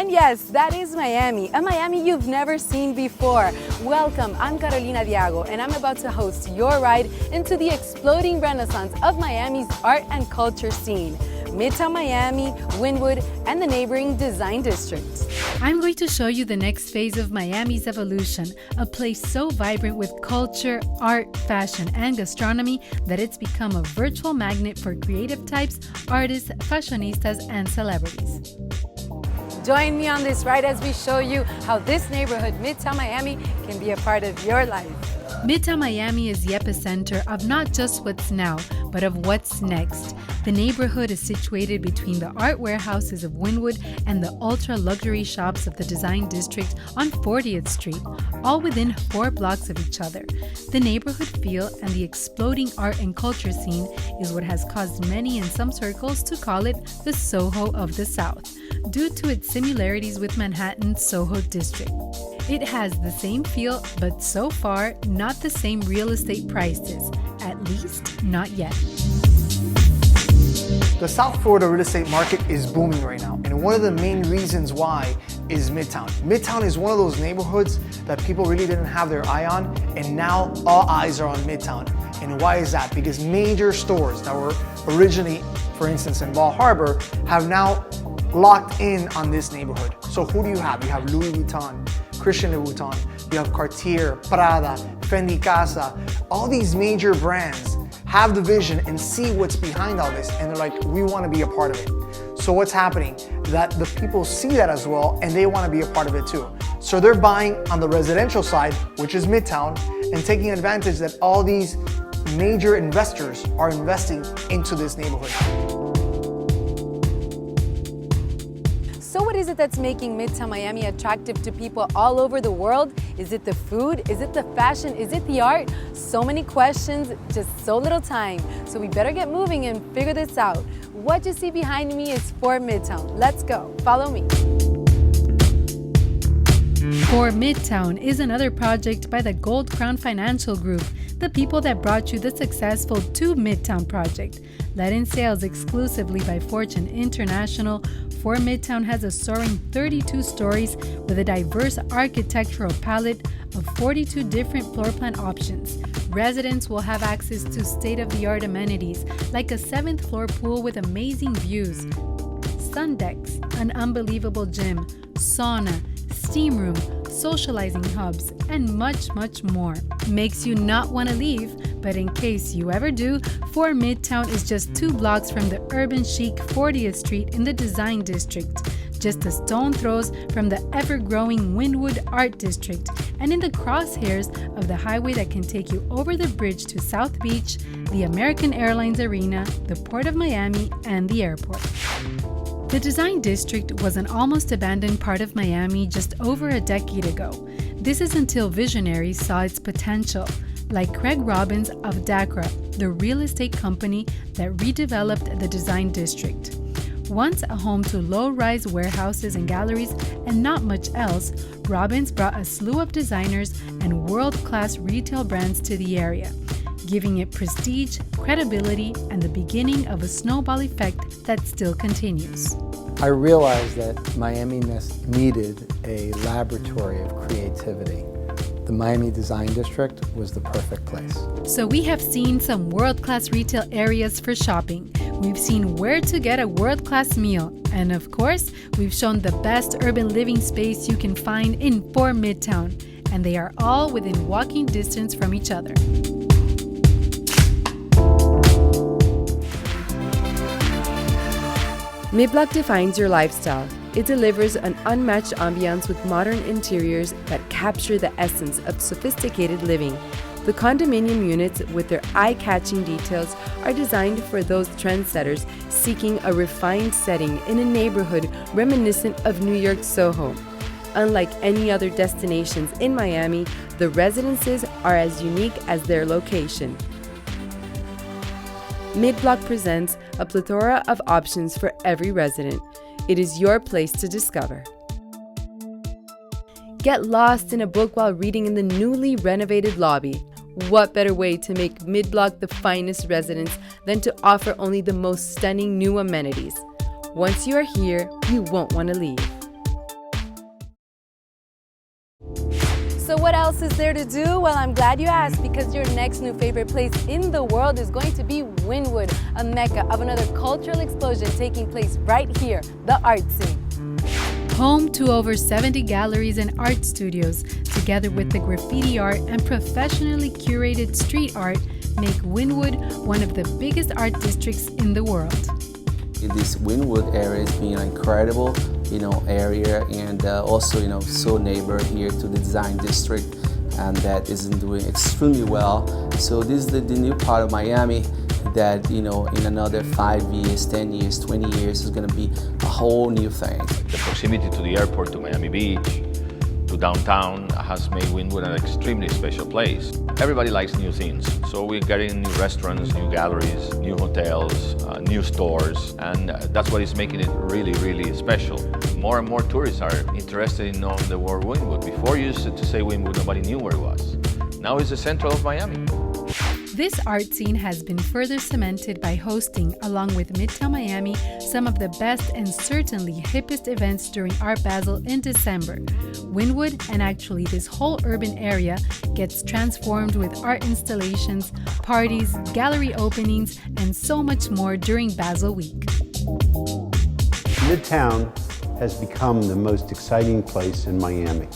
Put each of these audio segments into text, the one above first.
And yes, that is Miami, a Miami you've never seen before. Welcome, I'm Carolina Diago, and I'm about to host your ride into the exploding renaissance of Miami's art and culture scene. Midtown Miami, Wynnwood, and the neighboring Design District. I'm going to show you the next phase of Miami's evolution, a place so vibrant with culture, art, fashion, and gastronomy that it's become a virtual magnet for creative types, artists, fashionistas, and celebrities. Join me on this ride as we show you how this neighborhood, Midtown Miami, can be a part of your life. Midtown Miami is the epicenter of not just what's now, but of what's next. The neighborhood is situated between the art warehouses of Wynnwood and the ultra-luxury shops of the Design District on 40th Street, all within 4 blocks of each other. The neighborhood feel and the exploding art and culture scene is what has caused many in some circles to call it the Soho of the South, due to its similarities with Manhattan's Soho district. It has the same feel, but so far, not the same real estate prices, at least not yet. The South Florida real estate market is booming right now, and one of the main reasons why is Midtown. Midtown is one of those neighborhoods that people really didn't have their eye on, and now all eyes are on Midtown. And why is that? Because major stores that were originally, for instance, in Bal Harbour, have now locked in on this neighborhood. So who do you have? You have Louis Vuitton, Christian Louboutin, you have Cartier, Prada, Fendi Casa. All these major brands have the vision and see what's behind all this, and they're like, we want to be a part of it. So what's happening? That the people see that as well, and they want to be a part of it too. So they're buying on the residential side, which is Midtown, and taking advantage that all these major investors are investing into this neighborhood. So what is it that's making Midtown Miami attractive to people all over the world? Is it the food? Is it the fashion? Is it the art? So many questions, just so little time. So we better get moving and figure this out. What you see behind me is For Midtown. Let's go, follow me. For Midtown is another project by the Gold Crown Financial Group, the people that brought you the successful To Midtown project. Led in sales exclusively by Fortune International, For Midtown has a soaring 32 stories with a diverse architectural palette of 42 different floor plan options. Residents will have access to state-of-the-art amenities like a 7th floor pool with amazing views, sun decks, an unbelievable gym, sauna, steam room, socializing hubs, and much, much more. Makes you not want to leave, but in case you ever do, For Midtown is just 2 blocks from the urban chic 40th Street in the Design District, just a stone throws from the ever-growing Wynnwood Art District, and in the crosshairs of the highway that can take you over the bridge to South Beach, the American Airlines Arena, the Port of Miami, and the airport. The Design District was an almost abandoned part of Miami just over a decade ago. This is until visionaries saw its potential, like Craig Robbins of DACRA, the real estate company that redeveloped the Design District. Once a home to low-rise warehouses and galleries and not much else, Robbins brought a slew of designers and world-class retail brands to the area, giving it prestige, credibility, and the beginning of a snowball effect that still continues. I realized that Miami needed a laboratory of creativity. The Miami Design District was the perfect place. So we have seen some world-class retail areas for shopping. We've seen where to get a world-class meal. And of course, we've shown the best urban living space you can find in For Midtown. And they are all within walking distance from each other. MidBlock defines your lifestyle. It delivers an unmatched ambiance with modern interiors that capture the essence of sophisticated living. The condominium units, with their eye-catching details, are designed for those trendsetters seeking a refined setting in a neighborhood reminiscent of New York's Soho. Unlike any other destinations in Miami, the residences are as unique as their location. MidBlock presents a plethora of options for every resident. It is your place to discover. Get lost in a book while reading in the newly renovated lobby. What better way to make MidBlock the finest residence than to offer only the most stunning new amenities? Once you are here, you won't want to leave. So what else is there to do? Well, I'm glad you asked, because your next new favorite place in the world is going to be Wynnwood, a mecca of another cultural explosion taking place right here, the art scene. Home to over 70 galleries and art studios, together with the graffiti art and professionally curated street art, make Wynnwood one of the biggest art districts in the world. This Wynnwood area has been an incredible, area, and also, so neighbor here to the design district, and that is doing extremely well. So this is the new part of Miami that, in another 5 years, 10 years, 20 years is going to be a whole new thing. The proximity to the airport, to Miami Beach, to downtown has made Wynnwood an extremely special place. Everybody likes new things, so we're getting new restaurants, new galleries, new hotels, new stores, and that's what is making it really, really special. More and more tourists are interested in knowing the word Wynnwood. Before you used to say Wynnwood, nobody knew where it was. Now it's the center of Miami. This art scene has been further cemented by hosting, along with Midtown Miami, some of the best and certainly hippest events during Art Basel in December. Wynnwood, and actually this whole urban area, gets transformed with art installations, parties, gallery openings, and so much more during Basel Week. Midtown has become the most exciting place in Miami.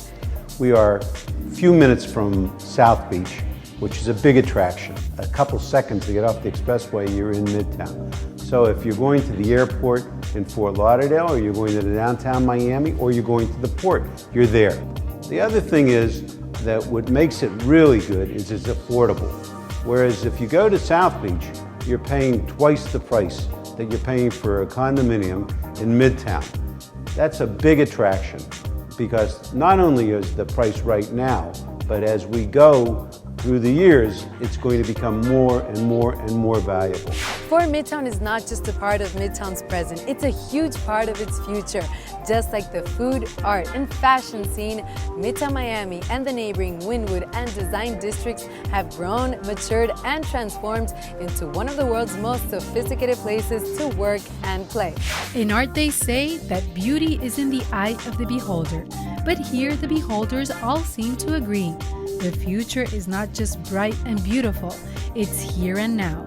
We are a few minutes from South Beach, which is a big attraction. A couple seconds to get off the expressway, you're in Midtown. So if you're going to the airport in Fort Lauderdale, or you're going to the downtown Miami, or you're going to the port, you're there. The other thing is that what makes it really good is it's affordable. Whereas if you go to South Beach, you're paying twice the price that you're paying for a condominium in Midtown. That's a big attraction, because not only is the price right now, but as we go through the years, it's going to become more and more and more valuable. For Midtown is not just a part of Midtown's present, it's a huge part of its future. Just like the food, art, and fashion scene, Midtown Miami and the neighboring Wynnwood and design districts have grown, matured, and transformed into one of the world's most sophisticated places to work and play. In art, they say that beauty is in the eye of the beholder. But here, the beholders all seem to agree. The future is not just bright and beautiful, it's here and now.